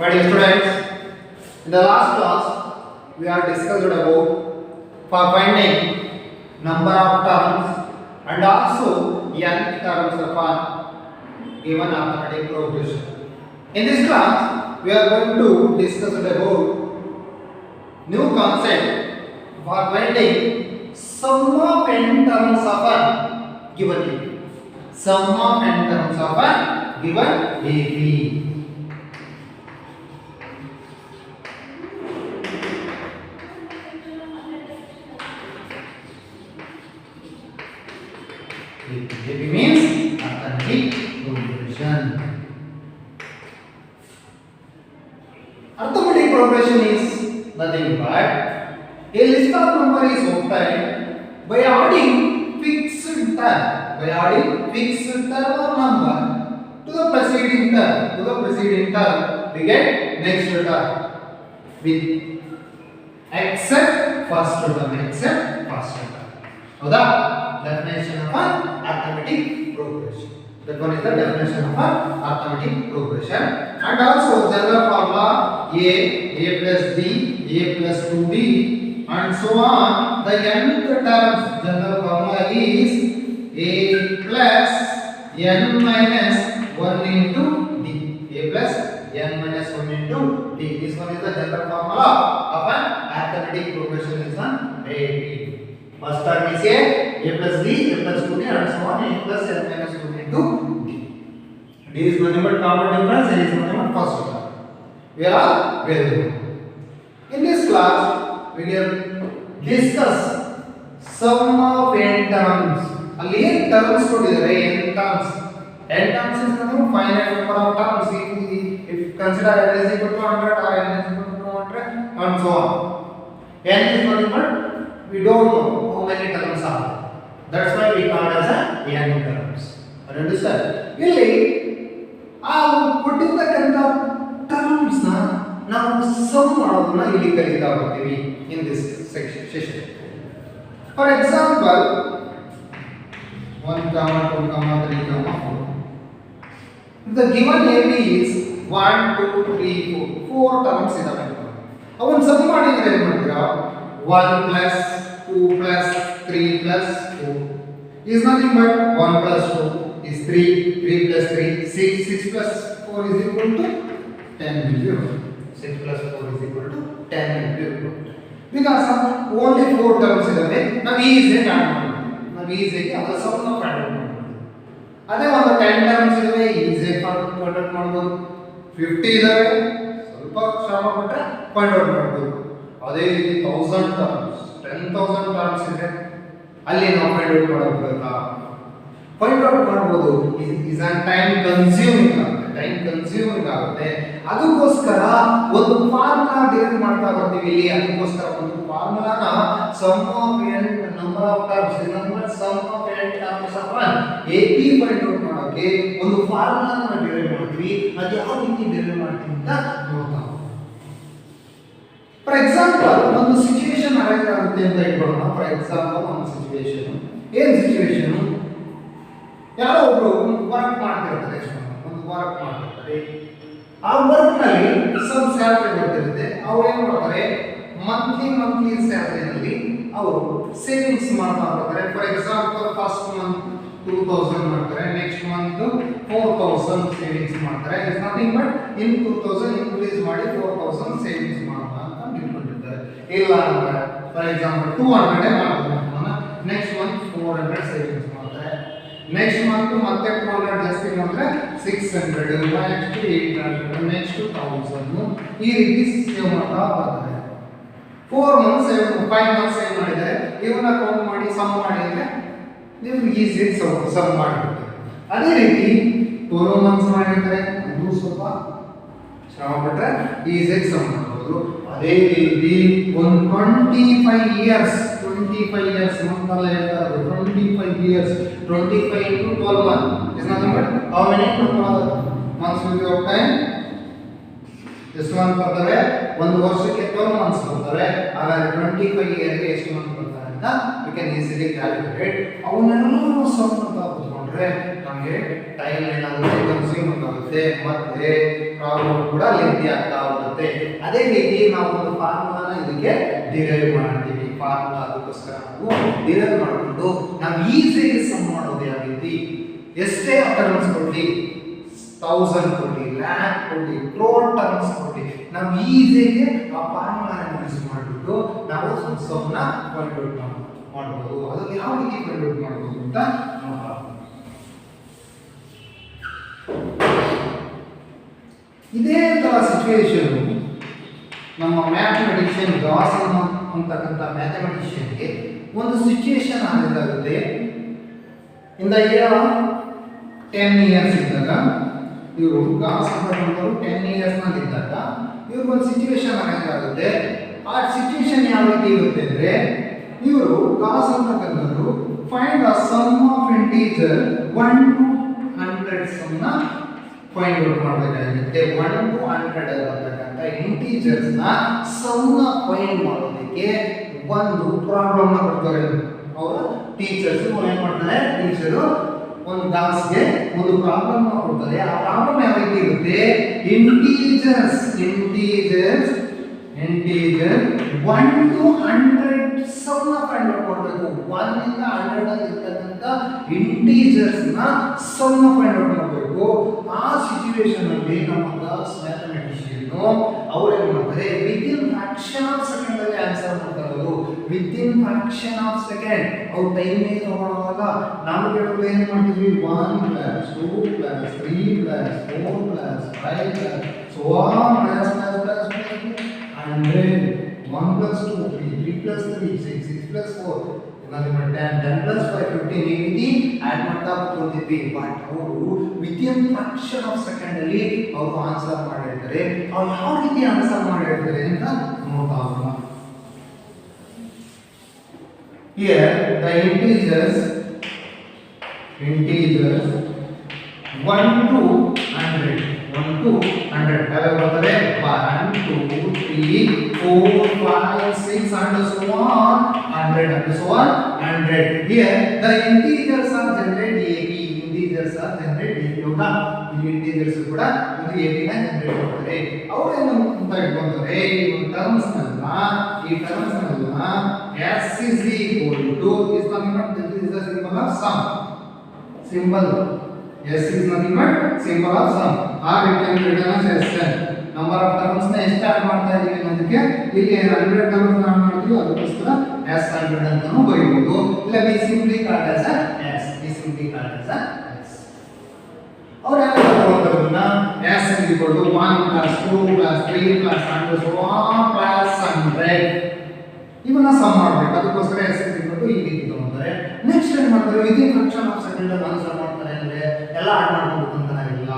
My dear students, in the last class we are discussed about for finding number of terms and also n terms of a given arithmetic progression. In this class we are going to discuss about new concept for finding sum of n terms of a given AP. Sum of n terms of a given AP. AP means arithmetic progression. Arithmetic progression is nothing but a list of numbers is obtained by adding fixed term. By adding fixed term or number to the preceding term. We get next term with except first term. ಹೌದಾ? Definition of arithmetic progression. That one is the definition of arithmetic progression. And also general formula a plus b, a plus 2b, and so on. The nth terms general formula is a plus n minus 1 into d. A plus n minus 1 into d. This one is the general formula of an arithmetic progression is an AP. First term is a plus b, a plus 2b, and so on. A plus n minus 1 into d. D is nothing but common difference. A is nothing but first term. We are very good. In this class, we will discuss sum of n terms. ಅಲ್ಲಿ n terms ಕೊಟ್ಟಿದ್ದಾರೆ n terms. n terms is nothing but finite number of terms. If consider n is equal to 100 or n is equal to 200 and so on. n is nothing but we don't know how many terms are. That's why we call as a n terms. Understand? ಇಲ್ಲಿ ಆ ಕೊಟ್ಟಿರ್ತಕ್ಕಂಥ terms ನ ನಾವು some ಮಾಡೋದನ್ನ ಇಲ್ಲಿ ಕಲಿತಾ ಹೋಗ್ತೀವಿ in this session. For example 1, 2, 3, 4. The given AP is 1, 2, 3, 4 terms ಇದಾವೆ. ಅವನ್ನ ಸಮ್ ಮಾಡಿದ್ರೆ ಏನು ಮಾಡ್ತೀರಾ? 1 plus 2 plus 3 plus 4 is nothing but 1 plus 2 is 3, 3 plus 3 6, 6 plus 4 is equal to 10 will 6 plus 4 is equal to 10 will because only 4 terms ಇದಾವೆ. ನಾವು ಈಸಿಯಾಗಿ add ಮಾಡ್ತೀವಿ. ಅದರ ಸಮ್ ನ ಫೈಂಡ್ ಔಟ್ ಮಾಡ್ತೀವಿ. ಅದೇ ಒಂದು 10 terms ಇದಾವೆ ಈಸಿಯಾಗಿ ಫೈಂಡ್ ಔಟ್ ಮಾಡಬಹುದು. 50 ಇದಾವೆ ಸ್ವಲ್ಪ ಶ್ರಮ ಪಟ್ಟರೆ ಫೈಂಡ್ ಔಟ್ ಮಾಡಬಹುದು. ಅದೇ ರೀತಿ 1000 terms 10,000 terms ಇದೆ ಅಲ್ಲಿ ನಾವು ಫೈಂಡ್ ಔಟ್ ಮಾಡಬೇಕಾ? ಫೈಂಡ್ ಔಟ್ ಮಾಡಬಹುದು. ಇಸ್ ಆನ್ ಟೈಮ್ ಕನ್ಸ್ಯೂಮಿಂಗ್ ಆಗುತ್ತೆ. ಅದಕ್ಕೋಸ್ಕರ ಒಂದು ಫಾರ್ಮುಲಾ ಡಿರೈವ್ ಮಾಡ್ತಾ ಬರ್ತೀವಿ ಇಲ್ಲಿ. ಅದಕ್ಕೋಸ್ಕರ ಒಂದು ಫಾರ್ಮುಲಾನ sum of n number of terms number sum of n terms of AP find out ಮಾಡೋಕೆ ಒಂದು ಫಾರ್ಮುಲಾನ ಡಿರೈವ್ ಮಾಡ್ತೀವಿ. ಅದು ಯಾವ ರೀತಿ ಡಿರೈವ್ ಮಾಡ್ತೀವಿ ಅಂತ ನೋಡ್ತಾ ಹೋಗೋಣ. ಫಾರ್ ಎಕ್ಸಾಂಪಲ್ ಒಂದು ಸಿಚುವೇಶನ್ ಅರೈಸ್ ಆಗುತ್ತೆ ಅಂತ ಇಟ್ಕೊಳ್ಳೋಣ. ಫಾರ್ ಎಕ್ಸಾಂಪಲ್ ಒಂದು ಸಿಚುವೇಶನ್ ಯಾರೋ ಒಬ್ರು ವರ್ಕ್ ಮಾಡ್ತಿರ್ತಾರೆ. ಆ ವರ್ಕ್ ನಲ್ಲಿ ಸಮ್ ಸ್ಯಾಲರಿ ಬರ್ತಿರುತ್ತೆ. ಅವ್ರು ಏನ್ ಮಾಡ್ತಾರೆ? ಮಂತ್ಲಿ ಸ್ಯಾಲರಿನಲ್ಲಿ ಅವರು ಸೇವಿಂಗ್ಸ್ ಮಾಡ್ತಾ ಹೋಗ್ತಾರೆ. ಫಾರ್ ಎಕ್ಸಾಂಪಲ್ ಫಸ್ಟ್ ಮಂತ್ 2000 ಮಾಡ್ತಾರೆ, ನೆಕ್ಸ್ಟ್ ಮಂತ್ 4000 ಸೇವಿಂಗ್ಸ್ ಮಾಡ್ತಾರೆ. It's nothing but in 2000 increase ಮಾಡಿ 4000 ಸೇವಿಂಗ್ಸ್ ಮಾಡೋಣ ಅಂತ ಇಟ್ಕೊಂಡಿರ್ತಾರೆ. ಇಲ್ಲ ಅಂದ್ರೆ ಫಾರ್ ಎಕ್ಸಾಂಪಲ್ 200 ಮಾಡ್ತಾರೆ, ನೆಕ್ಸ್ಟ್ ಮಂತ್ 400 ಸೇವಿಂಗ್ಸ್ ಮಾಡ್ತಾರೆ, ನೆಕ್ಸ್ಟ್ ಮಂತ್ ಮತ್ತೆ 200 ಜಾಸ್ತಿ ಮಾಡಿದ್ರೆ 600, ನೆಕ್ಸ್ಟ್ 800, ನೆಕ್ಸ್ಟ್ 1000 ಈ ರೀತಿ ಸೇವ್ ಮಾಡ್ತಾ ಬರ್ತಾರೆ. 5 ಮಂತ್ಸ್ ಸೇವ್ ಮಾಡಿದರೆ ಇವನ್ನ ಕೌಂಟ್ ಮಾಡಿ ಸಮ್ ಮಾಡಿದ್ರೆ ನೀವು ಈಸಿಯಾಗಿ ಸಮ್ ಮಾಡ್ಬಿಡ್ತೀರಿ. ಅದೇ ರೀತಿ 12 ಮಂತ್ಸ್ ಮಾಡಿದ್ರೆ ಅದು ಸ್ವಲ್ಪ ಶ್ರಮ ಪಟ್ಟರೆ ಈಸಿಯಾಗಿ ಸಮ್ ಮಾಡ್ಬೋದು. ಅದೇ ರೀತಿ ಒಂದು 25 ಇಯರ್ಸ್ ಮಂತಲ್ಲ ಹೇಳ್ತಾರೆ 25 years 25 into 12 months is nothing but how many months will be obtained? ಎಷ್ಟು ಮಂತ್ ಬರ್ತವೆ? ಒಂದು ವರ್ಷಕ್ಕೆ 12 ಮಂತ್ಸ್ ಬರ್ತವೆ. ಹಾಗಾದ್ರೆ 25 ಇಯರ್ಗೆ ಎಷ್ಟು ಮಂತ್ ಬರ್ತವೆ ಅಂತ we can easily calculate. ಅವನ್ನೆಲ್ಲ ಸಮ್ ಅಂತ ಕೂತ್ಕೊಂಡ್ರೆ ನಮ್ಮ ನಮಗೆ ಟೈಮ್ ಏನಾಗುತ್ತೆ ಕನ್ಸ್ಯೂಮ್ ಆಗುತ್ತೆ ಮತ್ತೆ ಪ್ರಾಬ್ಲಮ್ ಕೂಡ ಲೆಂಥಿ ಆಗ್ತಾ ಹೋಗುತ್ತೆ. ಅದೇ ರೀತಿ ನಾವು ಒಂದು ಫಾರ್ಮುಲಾನ ಇದಕ್ಕೆ ಡಿರೈವ್ ಮಾಡ್ತೀವಿ. ಫಾರ್ಮುಲಾ ಅದಕ್ಕೋಸ್ಕರ ನಾವು ಡಿರೈವ್ ಮಾಡಿಕೊಂಡು ನಾವು ಈಸಿಯಾಗಿ ಸಮ್ ಮಾಡೋದು ಯಾವ ರೀತಿ, ಎಷ್ಟೇ ಟರ್ಮ್ಸ್ ಕೊಡ್ಲಿ, 1000 ಕೊಡ್ಲಿ, ಲ್ಯಾಕ್ ಕೊಡ್ಲಿ, ಕ್ರೋರ್ ಟರ್ಮ್ಸ್ ಕೊಡ್ಲಿ, ನಾವು ಈಸಿಯಾಗಿ ಆ ಫಾರ್ಮುಲಾನ ಯೂಸ್ ಮಾಡಿಬಿಟ್ಟು ನಾವು ಸಮ್ನ ಫೈಂಡ್ ಔಟ್ ಮಾಡಬಹುದು. ಅದು ಯಾವ ರೀತಿ ಫೈಂಡ್ ಔಟ್ ಮಾಡಬಹುದು ಅಂತ ನೋಡೋಣ. ಇದೇ ತರ ಸಿಚುವೇಶನ್ ನಮ್ಮ ಮ್ಯಾಥಮೆಟಿಷಿಯನ್ ಗಾಸ್ ಅಂತಕ್ಕಂಥ ಮ್ಯಾಥಮೆಟಿಷಿಯನ್ಗೆ ಒಂದು ಸಿಚುವೇಶನ್ ಆಗಿರುತ್ತೆ. ಇಂದ ಇಯರ್ 10 ಇಯರ್ಸ್ ಇದ್ದಾಗ ಇವರು ಗಾಸ್ ಅಂತಕ್ಕಂಥವ್ರು 10 ಇಯರ್ಸ್ ನಲ್ಲಿ ಇದ್ದಾಗ ಇವ್ರಿಗೊಂದು ಸಿಚುವೇಶನ್ ಆಗುತ್ತೆ. ಆ ಸಿಚುವೇಶನ್ ಯಾವ ರೀತಿ ಇರುತ್ತೆ ಅಂದ್ರೆ ಇವರು ಗಾಸ್ ಅಂತಕ್ಕಂಥವ್ರು find a sum of integer 1 to 100 sum ನ ಫೈಂಡ್ ಔಟ್ ಮಾಡಬೇಕಾಗುತ್ತೆ. 1 to 100 ಅಂತಕ್ಕಂಥ ಇಂಟೀಜರ್ಸ್ ನ ಸಮ್ ನ ಫೈಂಡ್ ಮಾಡೋದಕ್ಕೆ ಒಂದು ಪ್ರಾಬ್ಲಮ್ ನ ಕೊಡ್ತಾರೆ. ಅವರು ಟೀಚರ್ಸ್ ಏನ್ ಮಾಡ್ತಾರೆ, ಟೀಚರು ಒಂದು ಗಾಸ್ಗೆ ಒಂದು ಪ್ರಾಬ್ಲಮ್ ನ ಕೊಡ್ತಾರೆ. ಆ ಪ್ರಾಬ್ಲಮ್ ಯಾವ ರೀತಿ ಇರುತ್ತೆ, ಇಂಟೀಜರ್ 1 to 100 ಸಮ್ ನ ಫೈಂಡ್ ಔಟ್ ಮಾಡಬೇಕು. 1 ಇಂದ 100 ಅಲ್ಲಿ ಇರ್ತಕ್ಕಂಥ ಇಂಟೀಜರ್ಸ್ ನ ಸಮ್ ನ ಫೈಂಡ್ ಔಟ್ ಮಾಡಬೇಕು. ಆ ಸಿಚುವೇಶನ್ ಅಲ್ಲಿ ನಮ್ಮ ಗಾಸ್ ಮ್ಯಾಥಮೆಟಿಷಿಯನ್ ಅವರು ಏನು ಮಾಡ್ತಾರೆ, ವಿದಿನ್ ಫ್ರಾಕ್ಷನ್ ಆಫ್ ಸೆಕೆಂಡ್ ಅಲ್ಲಿ ಆನ್ಸರ್ ಮಾಡ್ತಾರೆ. ಅವರು ವಿದಿನ್ ಫ್ರಾಕ್ಷನ್ ಆಫ್ ಸೆಕೆಂಡ್ ಅವ್ರು ಟೈಮ್ ತಗೊಳ್ಳುವಾಗ ನಾವು ಕೆಲವು ಏನು ಮಾಡ್ತೀವಿ, 1 + 2 + 3 + 4 + 5 so on +++++100 1 + 2 3 + 3 6 + 4 nothing but 10 + 5 15 ಈ ರೀತಿ ಆಡ್ ಮಾಡ್ತಾ ಹೋಗ್ತಿದ್ವಿ. ಬಟ್ ಅವರು ವಿದಿನ್ ಫ್ರಾಕ್ಷನ್ ಆಫ್ ಸೆಕೆಂಡ್ ಅಲ್ಲಿ ಅವರು ಆನ್ಸರ್ ಮಾಡಿರ್ತಾರೆ. ಅವ್ರು ಯಾವ ರೀತಿ ಆನ್ಸರ್ ಮಾಡಿರ್ತಾರೆ ಅಂತ ನೋಡ್ತಾ ಹೋಗೋಣ. Here the integers 1 to 100 have bರ್ತದೆ 1 2 3 4 5 6 and so on 100 and so on 100. Here the integers are generated AP, integers are generated AP ಹೌದಾ, ಈ integers ಕೂಡ ಒಂದು AP ನ ಜನರೇಟ್ ಮಾಡ್ತಾರೆ. ಅವರು ಏನು ಅಂತ ಹೇಳ್ಕೊಂತಾರೆ, ಈ terms Nalla S is equal to is nothing but this is the symbol of sum. Symbol S is nothing but symbol of sum. R it can be written as SN. Number of terms ನ ಎಷ್ಟು add ಮಾಡ್ತಾ ಇದೀವಿ ಅನ್ನೋದಕ್ಕೆ ಇಲ್ಲಿ 100 terms add ಮಾಡ್ತೀವಿ, ಅದಕ್ಕೋಸ್ಕರ S100 ಅಂತಾನೂ ಬರೀಬಹುದು. ಇಲ್ಲ we simply called as S. और क्या करना S is equal to 1 + 2 + 3 + and so on +100 ಇವನ್ನ ಸಮ್ ಮಾಡಬೇಕು. ಅದಕ್ಕೋಸ್ಕರ S is equal to ಈ ರೀತಿ ತಗೊಂತಾರೆ. ನೆಕ್ಸ್ಟ್ ಏನು ಮಾಡ್ತಾರೆ, ವಿದಿನ್ ಫ್ರಾಕ್ಷನ್ ಆಫ್ ಸೆಕೆಂಡ್ ಅಲ್ಲಿ ಆನ್ಸರ್ ಮಾಡ್ತಾರೆ ಅಂದ್ರೆ ಎಲ್ಲ ಆಡ್ ಮಾಡ್ಬೇಕು ಅಂತ ಇಲ್ಲ.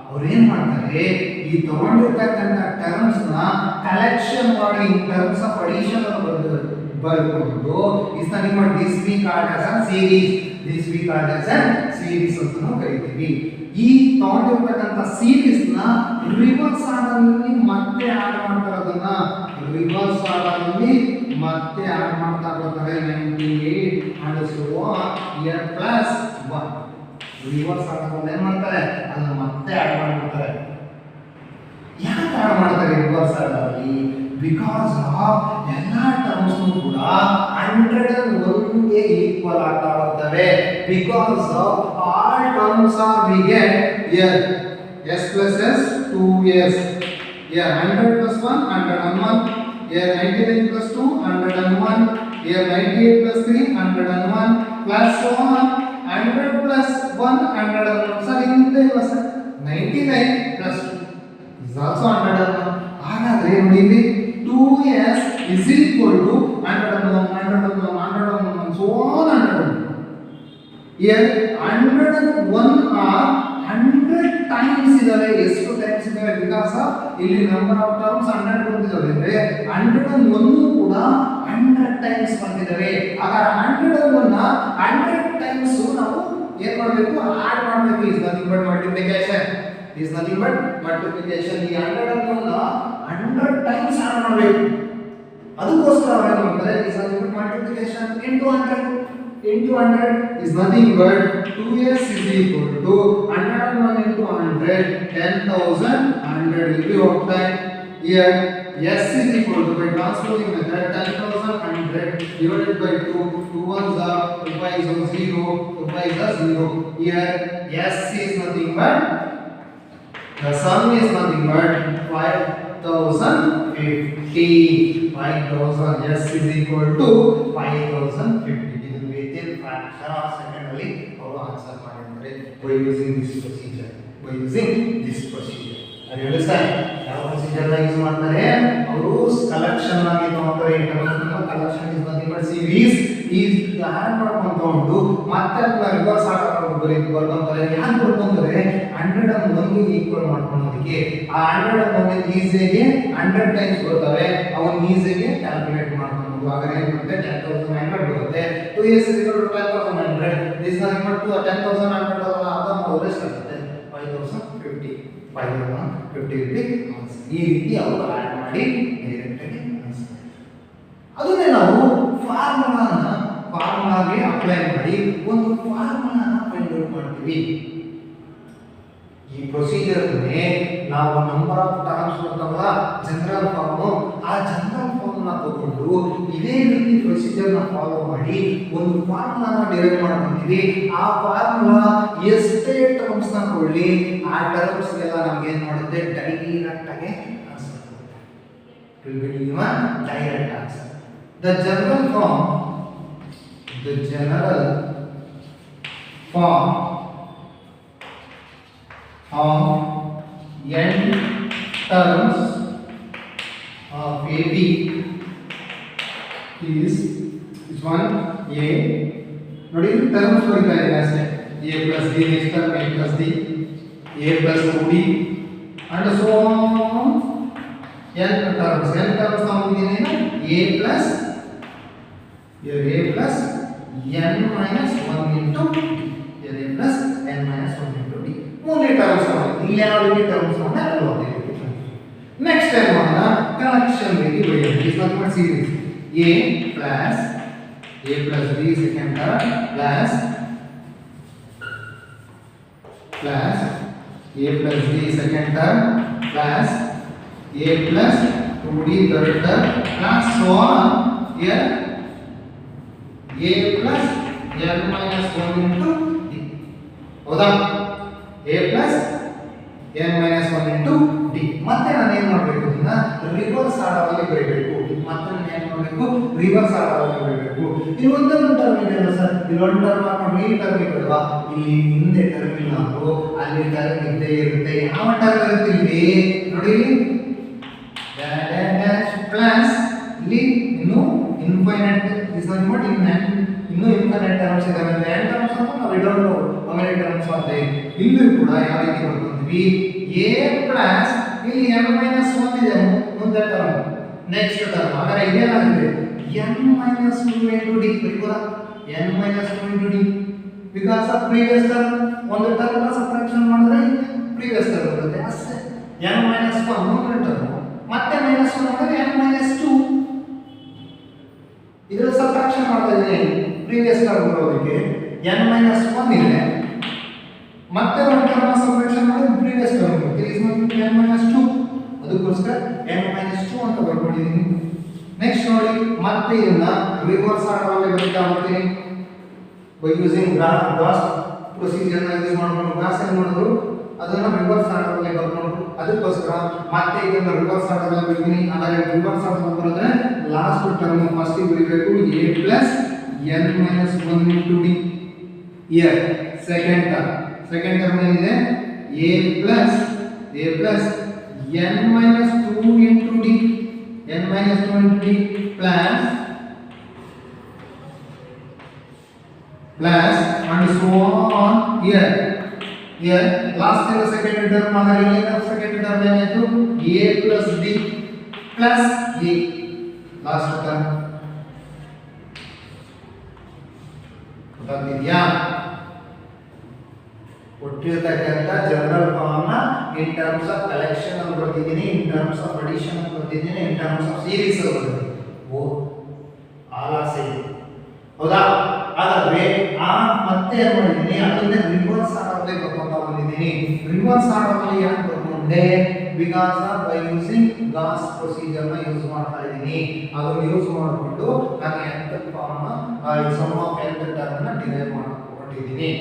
ಅವ್ರು ಏನ್ ಮಾಡ್ತಾರೆ, ಈ ತಗೊಂಡಿರ್ತಕ್ಕಂಥ ಟರ್ಮ್ಸ್ ನ ಕಲೆಕ್ಷನ್ ಮಾಡಿ ಟರ್ಮ್ಸ್ ಆಫ್ ಅಡಿಷನ್ ಅನ್ನು ಬರೆದುಕೊಂಡು is nothing but this we called as a series ಅಂತ ನಾವು ಕರಿತೀವಿ. ಈ ತಗೊಂಡಿರ್ತಕ್ಕಂಥ ಸೀರೀಸ್ ನ ರಿವರ್ಸ್ ಆರ್ಡರ್ ಅಲ್ಲಿ ಮತ್ತೆ ಆಡ್ ಮಾಡ್ತಾರೆ. ಅದನ್ನ ರಿವರ್ಸ್ ಆರ್ಡರ್ ಅಲ್ಲಿ ಮತ್ತೆ ಆಡ್ ಮಾಡ್ತಾ ಬರ್ತಾರೆ. 98 and so on here plus 1 reverse order ಅಲ್ಲಿ ಏನು ಮಾಡ್ತಾರೆ, ಅದನ್ನ ಮತ್ತೆ ಆಡ್ ಮಾಡ್ತಾರೆ. ಯಾಕೆ ಆಡ್ ಮಾಡ್ತಾರೆ ರಿವರ್ಸ್ ಆರ್ಡರ್ ಅಲ್ಲಿ? ಬಿಕಾಸ್ ಆಫ್ ಎಲ್ಲಾ ಟರ್ಮ್ಸ್ ಕೂಡ 101 ಗೆ ಈಕ್ವಲ್ ಆಗ್ತಾ ಹೋಗ್ತವೆ. Because of all terms are we get here s plus s 2s, here 100 plus 1 101, here 99 plus 2 101, here 98 plus 3 101 plus so on 100 plus 1 101. Sir ಇಂತೆ ಇಲ್ಲ ಸರ್, 99 plus 2 is also 101. ಹಾಗಾದ್ರೆ ನೋಡಿ ಇಲ್ಲಿ 2s is equal to 101 so on 101. Here 101 are 100 times ಇದಾವೆ. ಎಷ್ಟು times ಇದಾವೆ? Because ಇಲ್ಲಿ number of terms 100 ಬಂದಿದ್ದಾವೆ ಅಂದ್ರೆ 101 ಕೂಡ 100 ಟೈಮ್ಸ್ ಬಂದಿದ್ದಾವೆ. ಹಾಗಾದ್ರೆ 101 ನ 100 ಟೈಮ್ಸ್ ನಾವು ಏನು ಮಾಡಬೇಕು, ಆಡ್ ಮಾಡಬೇಕು. Is nothing but multiplication. ಈ 100 ನ 100 ಟೈಮ್ಸ್ ಆಡ್ ಮಾಡಬೇಕು. ಅದಕ್ಕೋಸ್ಕರ ಏನು ಮಾಡ್ತಾರೆ, is nothing but multiplication into 100 into 100 is nothing but 2s is equal to 101 into 100, 10,000, 100 will be octane. Here s is equal to, by transposing method, 10,100 divided by 2, 2 ones are 2 5s are 0, 2 5s are 0. Here s is nothing but, the sum is nothing but 5,050. 5,000, s is equal to 5,050. This within fraction of second only our answer ಮಾಡಿದ್ದಾರೆ by using this procedure. By using this procedure. Are you understand? ಯಾವ procedure ನ use ಮಾಡ್ತಾರೆ? ಅವರು collection ಆಗಿ ತಗೊಂತಾರೆ. Internal collection is nothing but series is add ಮಾಡ್ಕೊಂಡು ತಗೊಂಡು ಮತ್ತೆ ಅದನ್ನ ರಿವರ್ಸ್ ಆಗಿ ಬರ್ಕೊಂತಾರೆ. ಯಾಕೆ ಬರ್ಕೊಂತಾರೆ? 101 ಈಕ್ವಲ್ ಮಾಡ್ಕೊಳ್ಳೋದಕ್ಕೆ. ಆ 101 ಈಸಿಯಾಗಿ 100 ಟೈಮ್ಸ್ ಬರ್ತವೆ. ಅವನು ಈಸಿಯಾಗಿ ಕ್ಯಾಲ್ಕುಲೇಟ್ ಮಾಡ್ಕೊಂಡು ಆಗ ಏನು ಬರುತ್ತೆ? 10,100 ಬರುತ್ತೆ. 2s is equal to 10,100. This is nothing but 10,100 ಅರ್ಧ ಮಾಡಿದ್ರೆ ಸಿಗುತ್ತೆ 5,050. 5,150 ಆನ್ಸರ್. ಈ ರೀತಿ ಅವರು ಆಡ್ ಮಾಡಿ ಡೈರೆಕ್ಟ್ ಆಗಿ ಆನ್ಸರ್. ಅದನ್ನೇ ನಾವು ಫಾರ್ಮುಲಾಗೆ ಅಪ್ಲೈ ಮಾಡಿ ಒಂದು ಫಾರ್ಮುಲಾನ ಫೈಂಡ್ ಔಟ್ ಮಾಡ್ತೀವಿ. ಈ ಪ್ರೊಸೀಜರ್ ನಾವು ನಂಬರ್ ಆಫ್ ಟರ್ಮ್ಸ್ ಬರ್ತಾವಲ್ಲ ಜನರಲ್ ಫಾರ್ಮ್, ಆ ಜನರಲ್ ಫಾರ್ಮ್ ನ ತಗೊಂಡು ಇದೇ ರೀತಿ ಪ್ರೊಸೀಜರ್ ನ ಫಾಲೋ ಮಾಡಿ ಒಂದು ಫಾರ್ಮುಲಾನ ಡಿರೈವ್ ಮಾಡ್ಕೊಂತೀವಿ. ಆ ಫಾರ್ಮುಲಾ ಎಷ್ಟೇ ಟರ್ಮ್ಸ್ ನ ಕೊಡ್ಲಿ ಆ ಟರ್ಮ್ಸ್ ಎಲ್ಲ ನಮ್ಗೆ ಏನ್ ಮಾಡುತ್ತೆ? ಡೈರೆಕ್ಟ್ ಆಗಿ ಆನ್ಸರ್ ಕೊಡುತ್ತೆ. Direct answer. The general form of n terms of AB is one A. ನೋಡಿ ಟರ್ಮ್ಸ್ ಬರೀತಾ ಇದೆ ಅಷ್ಟೇ. A plus D next term, A plus D, A plus 2D and so on. n terms ತಗೊಂಡಿದ್ದೀನಿ. A plus here a plus n minus 1 into here a plus n minus 1 into d. ಮೂರನೇ terms ಇಲ್ಲಿ ಯಾವ ರೀತಿ terms ಅಂತ ಅದೇ ರೀತಿ. Next time ಮಾಡೋಣ collection ರೀತಿ ಬರೆಯೋದು. Is not but series. a plus b second term plus a plus b second term plus a plus 2d third term plus so on. Here a plus n minus 1 into d. ಹೌದಾ? a plus n minus 1 into d. ಮತ್ತೆ ನಾನು ಏನು ಮಾಡಬೇಕು? ಇದನ್ನ reverse order ಅಲ್ಲಿ ಬರೆಯಬೇಕು. ಮತ್ತೆ ನಾನು ಏನು ಮಾಡಬೇಕು? ರಿವರ್ಸ್ ಆರ್ಡರ್ ಅಲ್ಲಿ ಬರೆಯಬೇಕು. ಇಲ್ಲಿ ಒಂದೊಂದು ಟರ್ಮ್ ಇದೆ ಸರ್. ಇಲ್ಲಿ ಒಂದು ಟರ್ಮ್ ಹಾಕೊಂಡು ಈ ಟರ್ಮ್ ಇರುತ್ತಲ್ವಾ? ಇಲ್ಲಿ ಹಿಂದೆ ಟರ್ಮ್ ಇಲ್ಲ ಅಂದ್ರು ಅಲ್ಲಿ ಟರ್ಮ್ ಇದ್ದೇ ಇರುತ್ತೆ. ಯಾವ ಟರ್ಮ್ ಇರುತ್ತೆ ಇಲ್ಲಿ ನೋಡಿ? ಡ್ಯಾಶ್ ಪ್ಲಸ್ ಇಲ್ಲಿ ಇನ್ನು ಇನ್ಫೈನೈಟ್ ಇಸ್ ನಾಟ್ ಬಟ್ ಇನ್ನು ಇನ್ಫೈನೈಟ್ ಟರ್ಮ್ಸ್ ಇದಾವೆ. n ಟರ್ಮ್ಸ್ ಅಂತ ನಾವು ಇಡೋಣ ಆಮೇಲೆ ಟರ್ಮ್ಸ್ ಅಂತ ಇಲ್ಲೂ ಕೂಡ ಯಾವ ರೀತಿ ಬರ್ಕೊಂತೀವಿ? a ಪ್ಲಸ್ ಇಲ್ಲಿ n ಮೈನಸ್ 1 ಇದೆ ಮುಂದೆ ಟರ್ಮ್ ನೆಕ್ಸ್ಟ್ ಟರ್ಮ್. ಹಾಗಾದ್ರೆ ಇದೇನಾಗುತ್ತೆ? n minus 2 into d ಬರೀಬೋದಾ? n minus 2 into d because of previous term. ಒಂದು ಟರ್ಮ್ ನ ಸಬ್ಟ್ರಾಕ್ಷನ್ ಮಾಡಿದ್ರೆ ಪ್ರೀವಿಯಸ್ ಟರ್ಮ್ ಬರುತ್ತೆ ಅಷ್ಟೇ. n minus 1 ಮುಂದಿನ ಟರ್ಮ್ ಮತ್ತೆ ಮೈನಸ್ 1 ಮಾಡಿದ್ರೆ n minus 2. ಇದರ ಸಬ್ಟ್ರಾಕ್ಷನ್ ಮಾಡ್ತಾ ಇದ್ದೀನಿ ಪ್ರೀವಿಯಸ್ ಟರ್ಮ್ ಬರೋದಕ್ಕೆ. n minus 1 ಇದೆ ಮತ್ತೆ ಒಂದು ಟರ್ಮ್ ಸಬ್ಟ್ರಾಕ್ಷನ್ ಮಾಡಿದ್ರೆ ಪ್ರೀವಿಯಸ್ ಟರ್ಮ್ ಬರುತ್ತೆ. Is not n minus 2. ಅದಕ್ಕೋಸ್ಕರ n minus 2 ಅಂತ ಬರ್ಕೊಂಡಿದ್ದೀನಿ. ನೆಕ್ಸ್ಟ್ ನೋಡಿ ಮತ್ತೆ ಇದನ್ನ ರಿವರ್ಸ್ ಆರ್ಡರ್ ಅಲ್ಲಿ ಬರೀತಾ ಹೋಗ್ತೀನಿ. ಬೈ ಯೂಸಿಂಗ್ ಗಾಸ್ ಪ್ರೊಸೀಜರ್ ನ ಯೂಸ್ ಮಾಡ್ಕೊಂಡು ಗಾಸ್ ಏನು ಮಾಡಿದ್ರು ಅದನ್ನ ರಿವರ್ಸ್ ಆರ್ಡರ್ ಅಲ್ಲಿ ಬರ್ಕೊಂಡು ಅದಕ್ಕೋಸ್ಕರ ಮತ್ತೆ ಇದನ್ನ ರಿವರ್ಸ್ ಆರ್ಡರ್ ಅಲ್ಲಿ ಬರ್ತೀನಿ. ಹಾಗಾದ್ರೆ ರಿವರ್ಸ್ ಆರ್ಡರ್ ಬರೋದ್ರೆ ಲಾಸ್ಟ್ ಟರ್ಮ್ ಫಸ್ಟ್ ಬರೀಬೇಕು a plus n minus 1 into d. here second term ಏನಿದೆ? a plus n minus 2 into d plus and so on. here last in the second term again second term ಏನಾಯ್ತು? a plus d plus a last term. ಗೊತ್ತಾಗ್ತಿದ್ಯಾ? ಕೊಟ್ಟಿರ್ತಕ್ಕಂಥ general form ನ in terms of collection ಅಂತ ಬರ್ತಿದ್ದೀನಿ, in terms of addition ಅಂತ ಬರ್ತಿದ್ದೀನಿ, in terms of series ಅಂತ ಬರ್ತಿದ್ದೀನಿ. Oh all are same. ಹೌದಾ? ಹಾಗಾದ್ರೆ ಮಾಡ್ಕೊಂಡಿದ್ದೀನಿ. ರಿವರ್ಸ್ ಆರ್ಡರ್ ಯಾಕೆ ಬರ್ಕೊಂಡೆ? Because by using Gauss procedure ನ ಯೂಸ್ ಮಾಡ್ತಾ ಇದ್ದೀನಿ. ಅದನ್ನು ಯೂಸ್ ಮಾಡಿಕೊಂಡು ನಾನು nth form sum of nth term ನ ಡಿರೈವ್ ಮಾಡ್ಕೊಂಡಿದ್ದೀನಿ.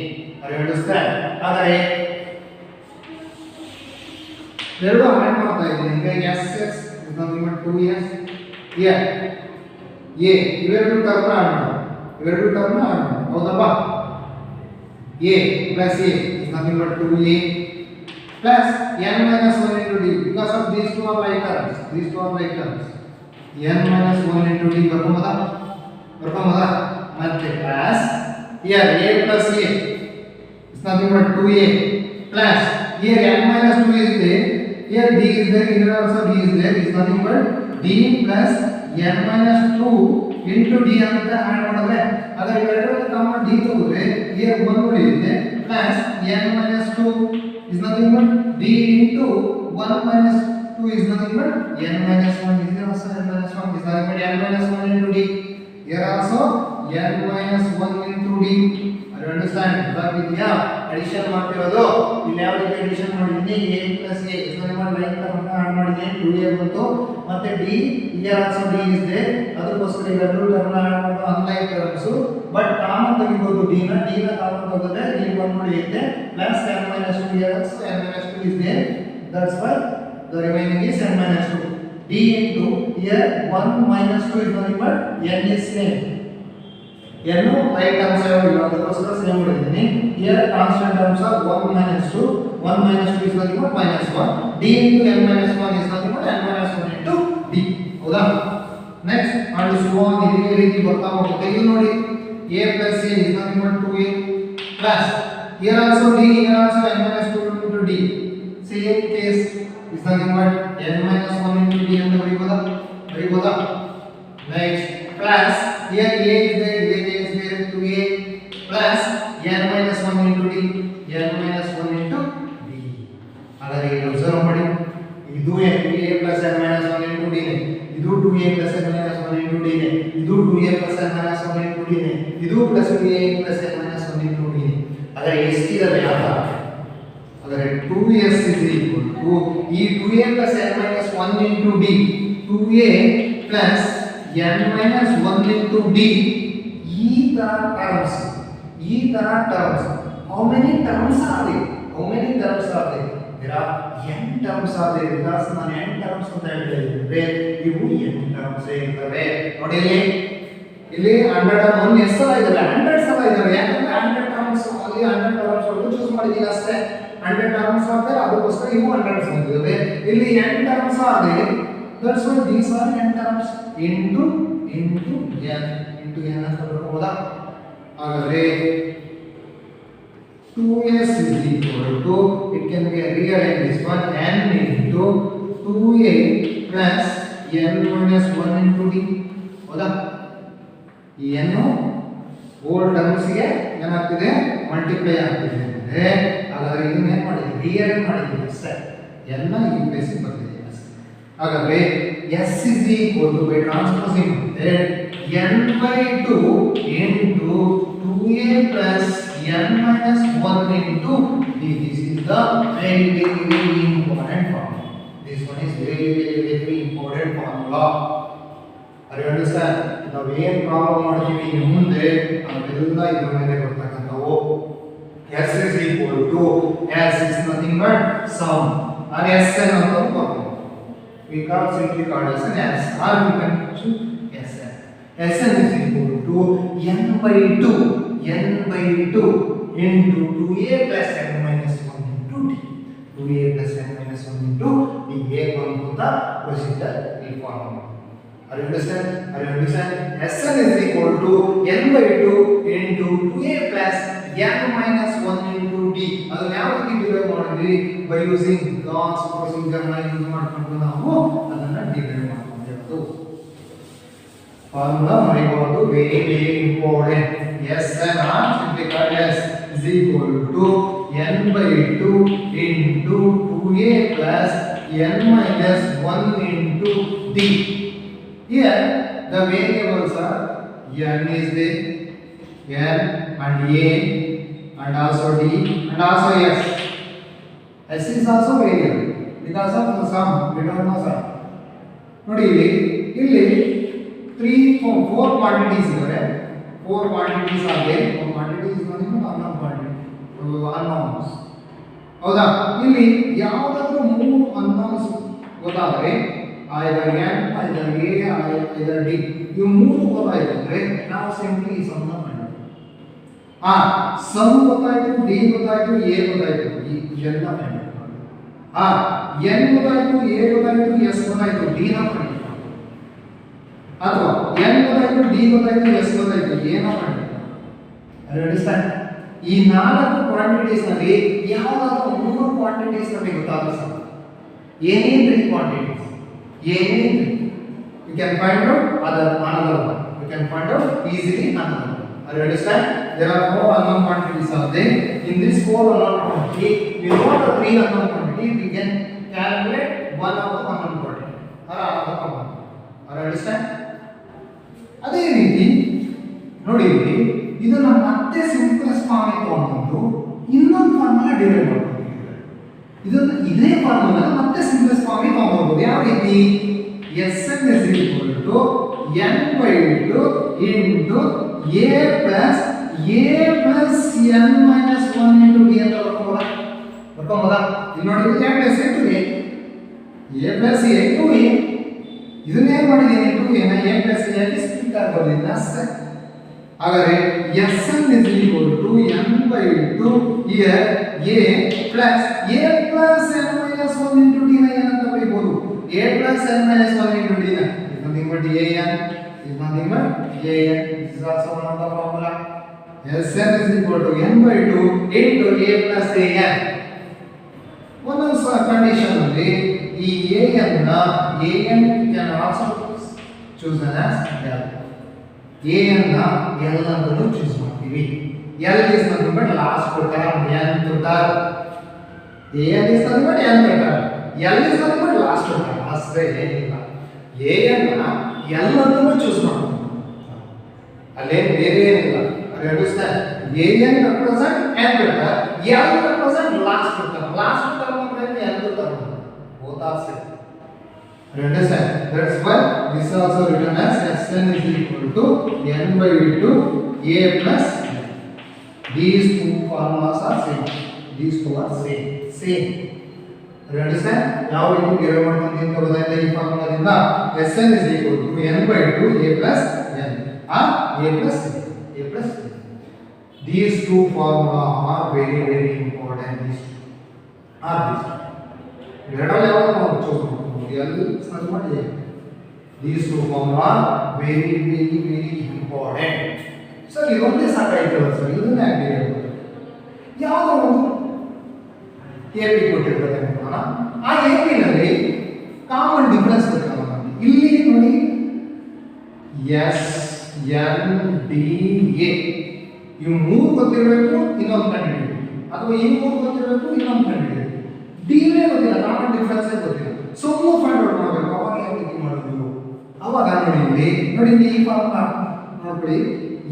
Are understand? ಆದರೆ ಎರಡು ಆಡ್ ಮಾಡ್ತಾ ಇದ್ದೀನಿ. ಈಗ sx is nothing but 2s here a ಇವೆರಡು ಟರ್ಮ್ ಆಡ್ ಮಾಡಿ ಹೌದಪ್ಪ. a plus a is nothing but 2a plus n minus 1 into d because of these two are like terms. n minus 1 into d ಬರ್ಕೊಂಬೋದಾ ಮತ್ತೆ plus here a plus a is nothing but 2a plus here n minus 2 is there, here d is there, here also d is there, is nothing but d plus n minus 2 into d ಅಂತ add ಮಾಡಿದ್ರೆ ಅದರ ಎರಡರ common d ತಗೊಂಡ್ರೆ here 1 ಉಳಿಯುತ್ತೆ plus n minus 2 is nothing but d into 1 minus 2 is nothing but n minus 1 is also n minus 1 is nothing but n minus 1 into d. Here also n minus 1 into d. Are you understand? ಗೊತ್ತಾಗಿದೆಯಾ? Addition ಮಾಡ್ತಿರೋದು ಇಲ್ಲಿ ಯಾವ ರೀತಿ addition ಮಾಡಿದ್ದೀನಿ? a plus a is nothing but line term add ಮಾಡಿದ್ದೀನಿ 2a ಬಂತು ಮತ್ತೆ d here also d is there. ಅದಕ್ಕೋಸ್ಕರ ಇವೆರಡು ಟರ್ಮ್ ಆಡ್ ಮಾಡೋದು ಅನ್ಲೈಕ್ ಟರ್ಮ್ಸ್. ಬಟ್ ಕಾಮನ್ ತೆಗಿಬಹುದು d ನ ಕಾಮನ್ ತೆಗೆದ್ರೆ d 1 ಉಳಿಯುತ್ತೆ plus n minus 2 here also n minus 2 is there. That's why the remaining is n minus 2. d into here 1 minus 2 is nothing but n is same. n right terms are ಅದಕ್ಕೋಸ್ಕರ same ಮಾಡಿದ್ದೀನಿ. here constant terms are 1 minus 2 is nothing but minus 1. d into n minus 1 is nothing but n minus 1 into d. ಹೌದಾ? Next and so on ಇದೇ ರೀತಿ ಬರ್ತಾ ಹೋಗುತ್ತೆ. ಇಲ್ಲಿ ನೋಡಿ a plus a is nothing but 2a plus here also d, here also n minus 2 into d. Same case is nothing but n minus 1 into d ಅಂತ ಬರೀಬೋದಾ? Next plus here a is there, 2a plus n minus 1 into d, n minus 1 into d. ಹಾಗಾದ್ರೆ ಇಲ್ಲಿ observe ಮಾಡಿ, ಇದು 2a plus n minus 1 into d ನೇ, ಇದು 2a plus n minus 1 into d ನೇ, ಇದು 2a plus n minus 1 into d ನೇ, ಇದು plus 2a plus n minus 1 into d ನೇ. ಹಾಗಾದ್ರೆ ಎಷ್ಟಿದಾವೆ ಯಾವ? ಹಾಗಾದ್ರೆ 2s is equal to ಈ 2a plus n minus 1 into d, 2a plus n minus 1 into d. ಈ ತರ terms. How many terms are there? There are n terms are there because ನಾನು n terms ಅಂತ ಹೇಳಿದ್ರೆ ಇವು n terms ಇರ್ತವೆ. ನೋಡಿ ಇಲ್ಲಿ 101 ಎಷ್ಟು ಸಲ ಇದಾವೆ? 100 ಸಲ ಇದಾವೆ. ಯಾಕಂದ್ರೆ 100 terms ಅಲ್ಲಿ 100 terms ಒಳಗೆ ಚೂಸ್ ಮಾಡಿದೀನಿ ಅಷ್ಟೇ. 100 terms ಆದ್ರೆ ಅದಕ್ಕೋಸ್ಕರ ಇವು 100 ಬಂದಿವೆ. ಇಲ್ಲಿ n terms are there. That's why these are n terms into n ಅಂತ ಬರಬಹುದಾ? ಹಾಗಾದ್ರೆ 2s is equal to, it can be rearranged this one, n into 2a plus n minus 1 into d. ಹೌದಾ? ಈ n old terms ಗೆ ಏನಾಗ್ತಿದೆ? Multiply ಆಗ್ತಿದೆ ಅಂದ್ರೆ ಹಾಗಾದ್ರೆ ಇದನ್ನ ಏನು ಮಾಡಿದ್ವಿ? ರಿಅರೇಂಜ್ ಮಾಡಿದ್ವಿ ಅಷ್ಟೇ. ಎಲ್ಲ ಈ ಪ್ಲೇಸ್ ಗೆ ಬರ್ತಿದೆ ಅಷ್ಟೇ. ಹಾಗಾದ್ರೆ s is equal to by transposing n by 2 into 2a plus n minus 1 into d. This is the very important formula. This one is very important formula. Are you understand? ನಾವು ಏನು problem ಮಾಡ್ತೀವಿ ಇನ್ನು ಮುಂದೆ ಅವೆಲ್ಲ ಇದ್ರ ಮೇಲೆ ಬರ್ತಕ್ಕಂಥವು. s is equal to, s is nothing but sum or sn ಅಂತ ಬರ್ತೀವಿ. We can't simply call as an s or we can choose sn. Sn is equal to n by 2 into 2a plus n minus 1 into d. 2a plus n minus 1 into d. ಹೇಗೆ ಅಂತ procedure ಈ form. Are you understand? Sn is equal to n by 2 into 2a plus n minus 1 into d. ಅದನ್ನ ಯಾವ ರೀತಿ derive ಮಾಡಿದ್ವಿ? By using Gauss procedure ನ use ಮಾಡ್ಕೊಂಡು ನಾವು ಅದನ್ನ ಡಿರೈವ್ ಮಾಡ್ಕೊಂಡಿರೋದು. ಫಾರ್ಮುಲಾ ಮರಿಬಹುದು, very important. Sn simply called as is equal to n by 2 into 2a plus n minus 1 into d. Here the variables are n is there, n and a and also d and also s. Also variable because of sum return sum. ನೋಡಿ ಇಲ್ಲಿ 4 quantities ಇದಾವೆ. 4 quantities ಆಗಿದೆ. Quantities ಅಂದ್ರೆ unknown quantity unknowns. ಹೌದಾ? ಇಲ್ಲಿ ಯಾವುದಾದ್ರೂ 3 unknowns ಗೊತ್ತಾದ್ರೆ either n either a either d ಇವು 3 ಗೊತ್ತಾಯ್ತು ಅಂದ್ರೆ ನಾವು ಸಿಂಪ್ಲಿ ಈ ಸಮ್ ನ ಸಮ್ ಗೊತ್ತಾಯ್ತು, ಡಿ ಗೊತ್ತಾಯ್ತು, ಎ ಗೊತ್ತಾಯ್ತು, ಎಲ್ಲ ಫೈಂಡ್ ಔಟ್ ಎನ್ ಗೊತ್ತಾಯ್ತು, ಎ ಗೊತ್ತಾಯ್ತು, ಎಸ್ ಗೊತ್ತಾಯ್ತು, ಡಿ ನ ಫೈಂಡ್ ಔಟ್ ಅಥವಾ ಎನ್ ಗೊತ್ತಾಯ್ತು, ಡಿ ಗೊತ್ತಾಯ್ತು, ಎಸ್ ಗೊತ್ತಾಯ್ತು, ಎ ನ ಫೈಂಡ್ ಔಟ್. ಅಂಡರ್ಸ್ಟ್ಯಾಂಡ್? ಈ 4 ಕ್ವಾಂಟಿಟೀಸ್ ನಲ್ಲಿ ಯಾವುದಾದ್ರೂ 3 ಕ್ವಾಂಟಿಟೀಸ್ ನಮಗೆ ಗೊತ್ತಾದ್ರೆ ಸಾಕು. any 3 quantities, any 3 you can find out another one, you can find out easily another one. Are you understand? There are 4 unknown quantities are there. In this 4 unknown quantity we know the 3 unknown quantity, we can calculate one of the unknown quantity or another common. Are you understand? ಅದೇ ರೀತಿ ನೋಡಿ ಇದನ್ನ ಮತ್ತೆ simplest form ತಗೊಂಡು ಇನ್ನೊಂದು formula derive ಮಾಡ್ತೀವಿ. ಇದನ್ನ ಇದೇ ಫಾರ್ಮುಲಾ ಮತ್ತೆ ಸಿಂಪ್ಲೆಸ್ಟ್ ಫಾರ್ಮ್ ತಗೊಂಡ್ಬೋದು. ಯಾವ ರೀತಿ? Sn is equal to n/2 into a plus n minus 1 into d ಅಂತ ಬರ್ಕೊಂಬೋದಾ? ಇಲ್ಲಿ ನೋಡಿ a plus a to a plus a to a ಇದನ್ನ ಏನು ಮಾಡಿದೀನಿ? 2a ನ a plus a ಆಗಿ ಸ್ಪ್ಲಿಟ್ ಆಗೋದ್ರಿಂದ ಹಾಗಾದ್ರೆ Sn is equal to n/2 here a plus n minus 1 into d ನ ಏನಂತ ಬರೀಬಹುದು? a plus n minus 1 into d ನ is nothing but an, is nothing but an. This is also one of the formula. Sn is equal to n/2 into a plus an. ಒಂದೊಂದು condition ಅಲ್ಲಿ ಈ an ನ an can also chosen as l. an ನ l ಅನ್ನು choose ಮಾಡ್ತೀವಿ. l is nothing but last term, nth term. an is nothing but nth term. l is nothing but last term. ಅಷ್ಟೇ ಏನಿಲ್ಲ. an ನ l ಅನ್ನು choose ಮಾಡ್ತೀವಿ. ಅಲ್ಲೇ ಬೇರೆ ಏನಿಲ್ಲ. You understand? an represent nth term, l represent last term. Last term ಅಂದ್ರೆ nth term. Both are same. You understand? That's why this is also written as Sn is equal to n/2 a plus n. These two formulas are same. These two are same. You understand? Now we will derive ಮಾಡ್ತೀವಿ ಅಂತ ಗೊತ್ತಾಯ್ತಾ ಈ ಫಾರ್ಮುಲಾದಿಂದ? Sn is equal to n/2 a plus n or a plus n. These two formula are very important. These are these. ಎರಡರಲ್ಲಿ ಯಾವುದು ನಾವು choose ಮಾಡ್ತೀವಿ? ಎಲ್ಲಿ ಮಾಡಿ these two formula are very important. Sir ಇದೊಂದೇ ಸಾಕಾಯ್ತಲ್ಲ ಸರ್, ಇದನ್ನೇ ಆಗಿರೋದು ಯಾವುದೋ ಒಂದು AP ಕೊಟ್ಟಿರ್ತಾರೆ ನೋಡೋಣ. ಆ AP ನಲ್ಲಿ ಕಾಮನ್ ಡಿಫರೆನ್ಸ್ ಗೊತ್ತಿಲ್ಲ ನಮಗೆ. ಇಲ್ಲಿ ನೋಡಿ S N D A ಇವು 3 ಗೊತ್ತಿರಬೇಕು, ಇನ್ನೊಂದು ಕಂಡುಹಿಡಿಯಬೇಕು, ಅಥವಾ ಈ 3 ಗೊತ್ತಿರಬೇಕು, ಇನ್ನೊಂದು ಕಂಡುಹಿಡಿಯಬೇಕು. ಡಿ ನೇ ಗೊತ್ತಿಲ್ಲ, ಕಾಮನ್ ಡಿಫರೆನ್ಸ್ ಗೊತ್ತಿಲ್ಲ, ಸುಮ್ಮನೆ ಫೈಂಡ್ ಔಟ್ ಮಾಡಬೇಕು. ಅವಾಗ ಯಾವ ರೀತಿ ಮಾಡೋದು? ಅವಾಗ ನೋಡಿ ಈ ಫಾರ್ಮುಲಾ ನೋಡ್ಕೊಳ್ಳಿ.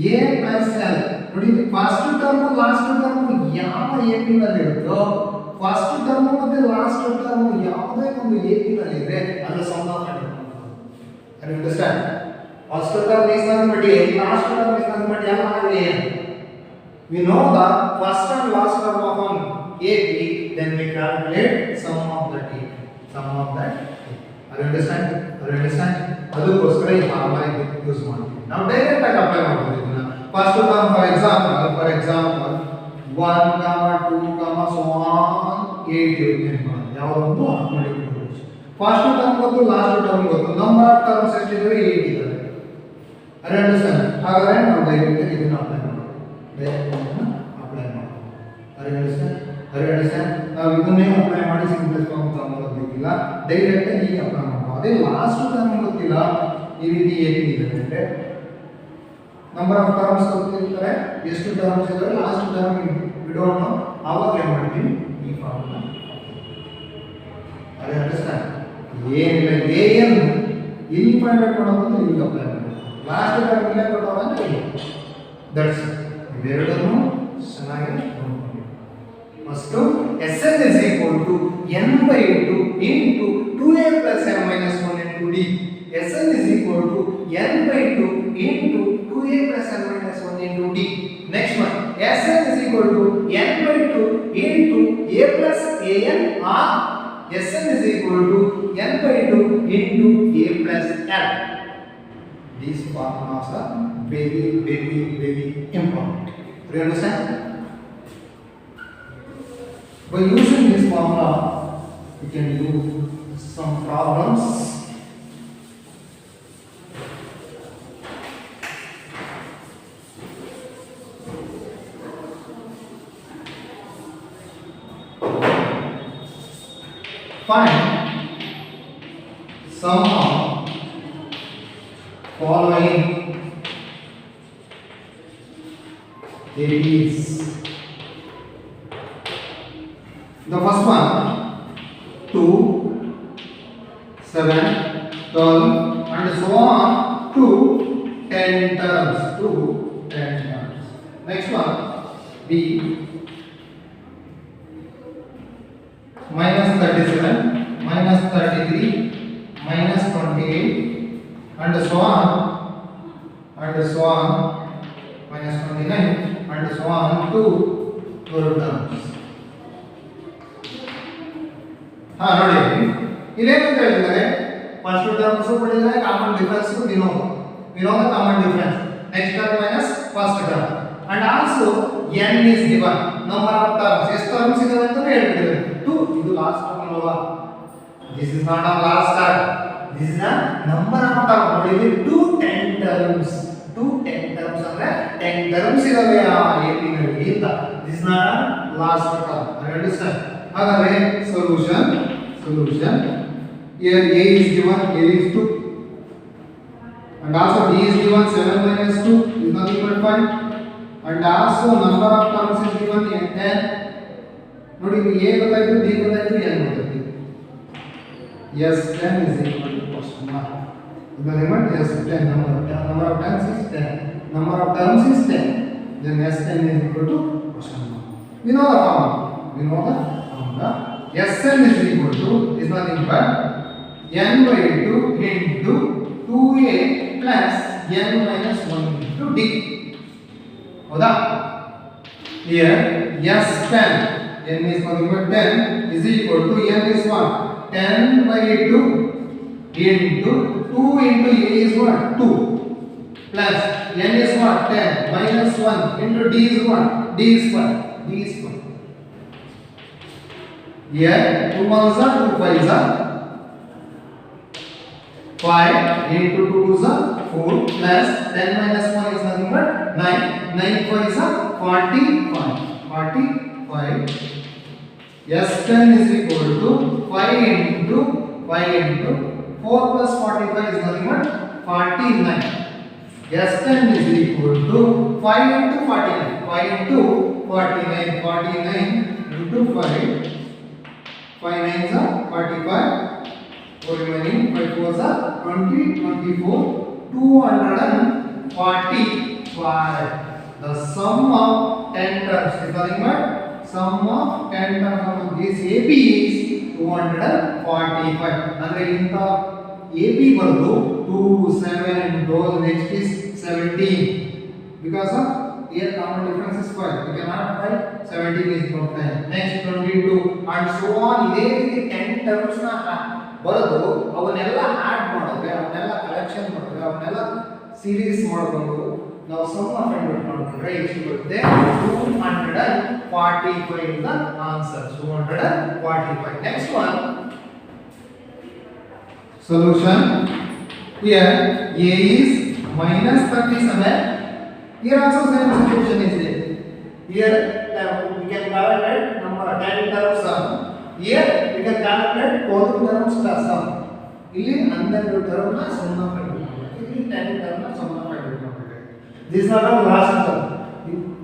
a plus l ನೋಡಿ, ಫಸ್ಟ್ ಟರ್ಮ್ ಲಾಸ್ಟ್ ಟರ್ಮ್ ಯಾವ AP ನಲ್ಲಿ ಇರುತ್ತೋ, ಫಸ್ಟ್ ಟರ್ಮ್ ಮತ್ತೆ ಲಾಸ್ಟ್ ಟರ್ಮ್ ಯಾವುದೇ ಒಂದು AP ನಲ್ಲಿ ಇದ್ರೆ ಅದರ ಸಮ್ ಆಫ್ ಫೈಂಡ್ ಔಟ್ ಮಾಡಬೇಕು. You understand? First term is nothing but a, last term is nothing but m or a. We know the first and last term of an AP, then we calculate sum of that AP. Are you understand? ಅದಕ್ಕೋಸ್ಕರ ಈ formula use ಮಾಡ್ತೀವಿ. ನಾವು direct ಆಗಿ apply ಮಾಡ್ತೀವಿ ಇದನ್ನ. First term for example 1, 2, so on 8 ಇರುತ್ತೆ. ಯಾವುದೊಂದು arithmetic progression. First term ಗೊತ್ತು, ಲಾಸ್ಟ್ ಟರ್ಮ್ ಗೊತ್ತು, ನಂಬರ್ ಆಫ್ ಟರ್ಮ್ಸ್ ಎಷ್ಟಿದಾವೆ? 8 ಇದಾವೆ. Are you understand? ಹಾಗಾದ್ರೆ ನಾವು ಡೈರೆಕ್ಟ್ ಆಗಿ ಇದನ್ನ ಅಪ್ಲೈ ಮಾಡ್ತೀವಿ. Are you understand? ನಾವು ಇದನ್ನೇ ಅಪ್ಲೈ ಮಾಡಿ ಸಿಂಪ್ಲೆಸ್ಟ್ ಫಾರ್ಮ್ ತಗೊಳ್ಳೋದಿಲ್ಲ, ಡೈರೆಕ್ಟ್ ಆಗಿ ಅಪ್ಲೈ ಮಾಡ್ತೀವಿ. ಅದೇ ಲಾಸ್ಟ್ ಟರ್ಮ್ ಗೊತ್ತಿಲ್ಲ, ಈ ರೀತಿ ಏನಿದೆ ಅಂದ್ರೆ ನಂಬರ್ ಆಫ್ ಟರ್ಮ್ಸ್ ಗೊತ್ತಿರ್ತಾರೆ, ಎಷ್ಟು ಟರ್ಮ್ಸ್ ಇದಾವೆ, ಲಾಸ್ಟ್ ಟರ್ಮ್ ಬಿಡೋಣ, ಆವಾಗ ಏನು ಮಾಡ್ತೀವಿ? ಈ ಫಾರ್ಮುಲಾ. Are you understand? ಏನಿಲ್ಲ, an ಇಲ್ಲಿ ಫೈಂಡ್ ಔಟ್ ಮಾಡೋದು, ಇಲ್ಲಿ ಅಪ್ಲೈ ಮಾಡೋದು, ಲಾಸ್ಟ್ ಟರ್ಮ್ ಇಲ್ಲೇ ಕೊಡೋದಂದ್ರೆ ದಟ್ಸ್ ಇವೆರಡನ್ನು ಚೆನ್ನಾಗಿ ನೋಡ್ಕೊಂಡು first Sn is equal to n by 2 into 2a plus n minus 1 into d. Sn is equal to n by 2 into 2a plus n minus 1 into d. Next one, Sn is equal to n by 2 into a plus an, or Sn is equal to n by 2 into a plus n. These formulas are very important. Do you understand? By using this formula, we can do some problems. Find sum of following ABs. The first one, 2, 7, 12, and so on to 10 terms. Next one, B, minus 37, minus 33, minus 28, and so on, minus 29, and so on to 12 terms. ನೋಡಿ ಇಲ್ಲೇನಂತ ಹೇಳಿದ್ದಾರೆ, first terms ಕೊಟ್ಟಿದ್ದಾರೆ, common difference we know the common difference, next term minus first term, and also n is given, number of terms, ಎಷ್ಟು terms ಇದಾವೆ ಅಂತ ಹೇಳ್ಬಿಟ್ಟಿದ್ದಾರೆ. 2, ಇದು last term ಅಲ್ವಾ, this is not a last term, this is a number of terms. ನೋಡಿ ಇಲ್ಲಿ 2 10 terms ಅಂದ್ರೆ 10 terms ಇದಾವೆ ಆ AP ನಲ್ಲಿ ಅಂತ. this is not a last term. I understand. ಹಾಗಾದ್ರೆ solution here a is given, a is 2, and also d is given, 7 minus 2 is nothing but 5, and also number of terms is given 10. ನೋಡಿ ಇಲ್ಲಿ a ಗೊತ್ತಾಯ್ತು, d ಗೊತ್ತಾಯ್ತು, n ಗೊತ್ತಾಯ್ತು. yes 10 is equal to question mark. The limit yes 10, number of terms is 10, number of terms is 10, then yes 10 is equal to question mark. we know the formula. Sn is equal to is nothing but n by 2 into 2a plus n minus 1 into d. ಹೌದಾ? Here S10, n is nothing but 10 is equal to n is what? 10 by 2 into 2 into a is what? 2 plus n is what? 10 minus 1 into d is what? d is 1. Here 2 ones are 2 5s are 5 into 2 is 4 plus 10 minus 1 is nothing but 9 5s are 45. S10 is equal to 5 into 4 plus 45 is nothing but 49. S10 is equal to 5 into 49 into 5 9s are 45, 4 remaining, 5 4s are 20, 24, 245. The sum of 10 terms is nothing but sum of 10 terms of this AP is 245. ಅಂದ್ರೆ ಇಂತ AP ಬರೋದು 2 7 12, next is 17 because of here common difference is 5. We can add 5, 17 is equal to 10. Next 22 and so on. ಇದೇ ರೀತಿ 10 terms ನ ಬರೆದು ಅವನ್ನೆಲ್ಲ add ಮಾಡಿದ್ರೆ, ಅವನ್ನೆಲ್ಲ ಕಲೆಕ್ಷನ್ ಮಾಡಿದ್ರೆ, ಅವನ್ನೆಲ್ಲ ಸೀರೀಸ್ ಮಾಡಿಕೊಂಡು ನಾವು ಸಮ್ ಫೈಂಡ್ ಔಟ್ ಮಾಡಿದ್ರೆ ಎಷ್ಟು ಬರುತ್ತೆ? 245 is the answer. 245. Next one, solution. Here a is minus 37. Here also same situation is there. Here we can calculate number 10 terms sum. Here we can calculate 12 terms plus sum. ಇಲ್ಲಿ 12 term ನ sum ನ find ಮಾಡಬೇಕು. ಇಲ್ಲಿ 10 term ನ sum ನ find ಮಾಡಬೇಕು. This is not a last term.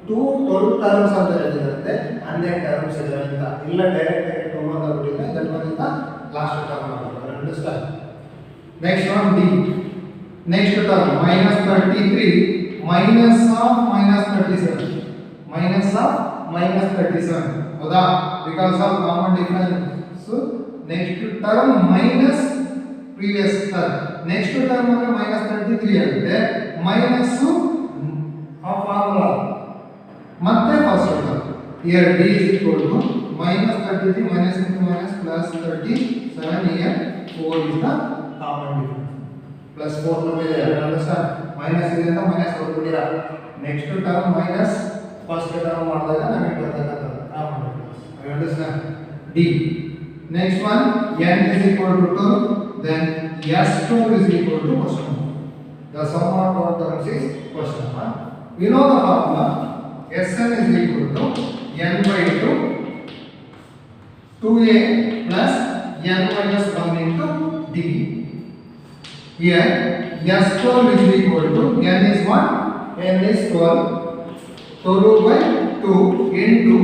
12 terms ಅಂತ ಹೇಳಿದ್ರೆ 12 terms ಇದೆ ಅಂತ. ಇಲ್ಲ ಡೈರೆಕ್ಟ್ ಆಗಿ ತಗೊಂಡು ಬಿಟ್ಟಿದ್ರೆ that one is the last term ಮಾಡಬೇಕು. Understand? Next one D. Next term minus 33 minus of minus 37. Minus of minus 37. ಹೌದಾ? Because of common difference so next term minus previous term. Next term ಅಂದ್ರೆ minus 33 ಆಗುತ್ತೆ, minus ಆ formula ಮತ್ತೆ first term. Here d is equal to minus 33 minus into minus plus 37. Here 4 is the common difference. Plus 4 ನಮಗೆ understand minus ಇದೆ ಅಂತ minus ಹೊರಬಿಟ್ಟಿರಾ. Next term minus first term ಮಾಡಿದಾಗ ನಮಗೆ ಬರ್ತಕ್ಕಂಥದ್ದು common difference. You understand? D. Next one, n is equal to 2, then s2 is equal to question mark. The sum of all terms is question mark. We know the formula. Sn is equal to n by 2 2a plus n minus 1 into d. Here s12 is equal to n is 1, n is 12, 12 by 2 into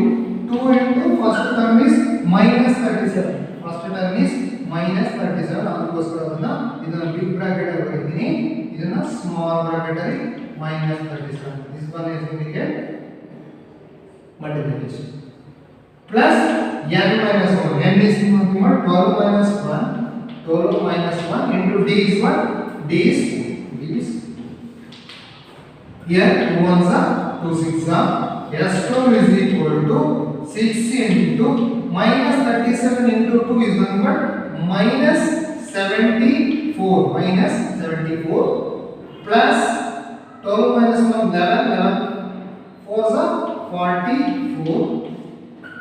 2 into first term is minus 37. First term is minus 37. ಅದಕ್ಕೋಸ್ಕರ ಇದನ್ನ big bracket ಅಲ್ಲಿ ಬರೀತೀನಿ, ಇದನ್ನ small bracket ಅಲ್ಲಿ minus 37. This one is indicate multiplication. Plus n minus 1. N is nothing but 12 minus 1. 12 minus 1 into d is what? D is here 2 ones are 2 6 are. S12 is equal to 6 into minus 37 into 2 is nothing but minus 74. Minus 74 plus 12 minus 1 11 4 are 44.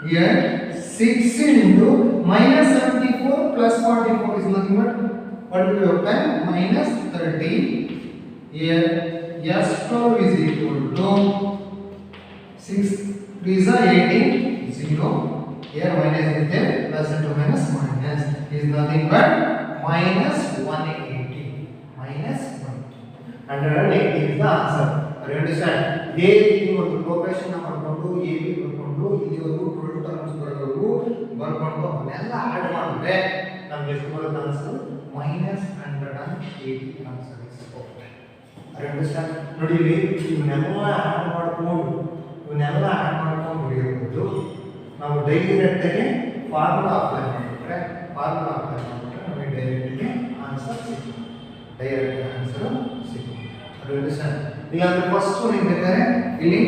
Here 6 into minus 74 plus 44 is nothing but what will be time minus 30. Here S12 is equal to 6 3s are 18 0. Here minus is there, plus into minus minus is nothing but minus 180. Minus 180 is the answer. You understand? They ಒಂದು progression ಮಾಡ್ಕೊಂಡು A B ಬರ್ಕೊಂಡು ಇಲ್ಲಿವರೆಗೂ 12 terms ಬರೋವರೆಗೂ ಬರ್ಕೊಂಡು ಅವನ್ನೆಲ್ಲ add ಮಾಡಿದ್ರೆ ನಮಗೆ ಎಷ್ಟು ಬರುತ್ತೆ answer minus 180 answer is okay. You understand? ನೋಡಿ ಇಲ್ಲಿ ಇವನ್ನೆಲ್ಲ ಆಡ್ ಮಾಡ್ಕೊಂಡು ಬರೆಯಬಹುದು. ನಾವು ಡೈರೆಕ್ಟಾಗಿ ಫಾರ್ಮುಲಾ ಅಪ್ಲೈ ಮಾಡಿದ್ರೆ ನಮಗೆ ಡೈರೆಕ್ಟಾಗಿ ಆನ್ಸರ್ ಸಿಗುತ್ತೆ. You understand? ಈಗ ಫಸ್ಟ್ ಒನ್ ಇದ್ದರೆ ಇಲ್ಲಿ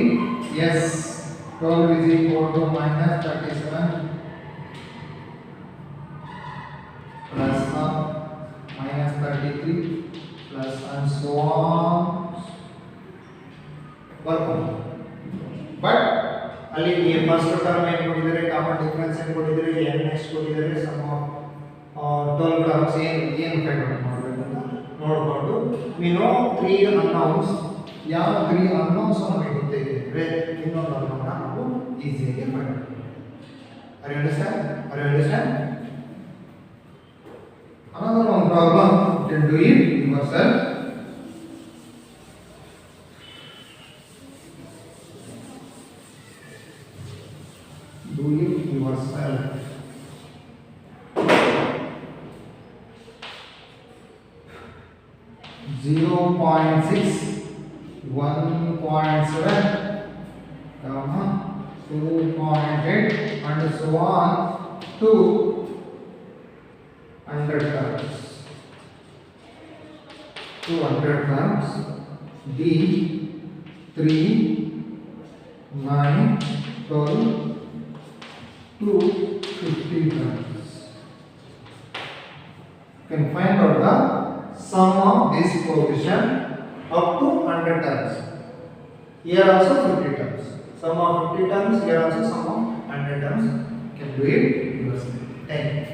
S12 is equal to minus 37 plus minus 33 plus and so on. But ಅಲ್ಲಿ ಈ ಫಸ್ಟ್ ಟರ್ಮ್ ಏನು ಕೊಟ್ಟಿದ್ದಾರೆ, ಕಾಮನ್ ಡಿಫರೆನ್ಸ್ ಏನು ಕೊಟ್ಟಿದ್ದಾರೆ, n ನೆಕ್ಸ್ಟ್ ಕೊಟ್ಟಿದ್ದಾರೆ, ಸಮ್ ಆಫ್ 12 ಟರ್ಮ್ಸ್ ಏನು ಫೈಂಡ್ ಔಟ್ ಮಾಡಬೇಕು ಅಂತ ನೋಡಿಕೊಂಡು we know 3 unknowns. ಯಾವ 3 unknowns ನಮಗೆ ಗೊತ್ತಿದೆ ಇನ್ನೊಂದು unknown ನಾವು ಈಸಿಯಾಗಿ ಫೈಂಡ್ ಮಾಡ್ತೀವಿ. Are you understand? Another one problem, you can do it yourself. Do it yourself. Zero point 6, 1.7, 2.8 and so on to 100 terms. 200 terms. D 3, 9, 12 to 50 terms. You can find out the sum of this provision up to 100 terms. Here also 50 terms. Sum of 50 terms. Here also sum of 100 terms. You can do it yourself. Thank you.